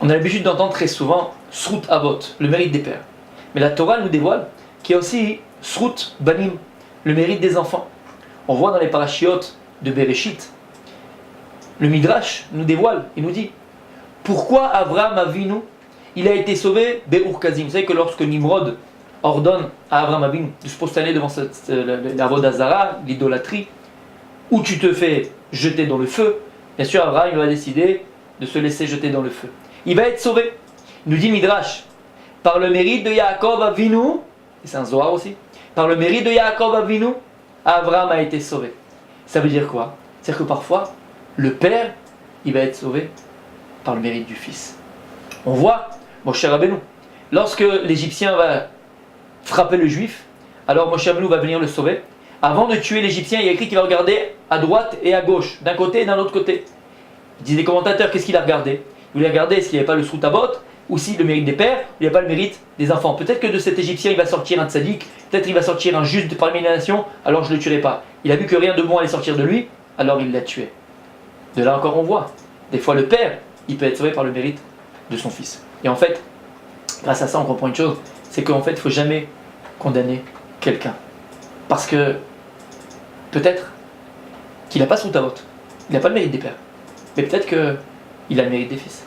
On a l'habitude d'entendre très souvent Srut Avot, le mérite des pères. Mais la Torah nous dévoile qu'il y a aussi Srut Banim, le mérite des enfants. On voit dans les parachiotes de Bereshit, le Midrash nous dévoile, il nous dit pourquoi Avraham Avinu, il a été sauvé Be'ur Kazim. Vous savez que lorsque Nimrod ordonne à Avraham Avinu de se prosterner devant la Vodazara, l'idolâtrie, où tu te fais jeter dans le feu, bien sûr Avraham il va décider de se laisser jeter dans le feu. Il va être sauvé. Il nous dit Midrash, par le mérite de Yaakov Avinu, et c'est un Zohar aussi, par le mérite de Yaakov Avinu, Avraham a été sauvé. Ça veut dire quoi? C'est-à-dire que parfois, le père, il va être sauvé par le mérite du fils. On voit, Moshe Rabbeinu, lorsque l'Égyptien va frapper le Juif, alors Moshe Rabbeinu va venir le sauver. Avant de tuer l'Égyptien, il y a écrit qu'il va regarder à droite et à gauche, d'un côté et d'un autre côté. Disent les commentateurs, qu'est-ce qu'il a regardé? Il a regardé est-ce qu'il n'y avait pas le Srut Avot, ou si le mérite des pères, il n'y a pas le mérite des enfants. Peut-être que de cet Égyptien, il va sortir un tzaddik, peut-être il va sortir un juste parmi les nations, alors je ne le tuerai pas. Il a vu que rien de bon allait sortir de lui, alors il l'a tué. De là encore on voit, des fois le père, il peut être sauvé par le mérite de son fils. Et en fait, grâce à ça on comprend une chose, c'est qu'en fait il ne faut jamais condamner quelqu'un. Parce que peut-être qu'il n'a pas Srut Avot, il n'a pas le mérite des pères, mais peut-être qu'il a le mérite des fils.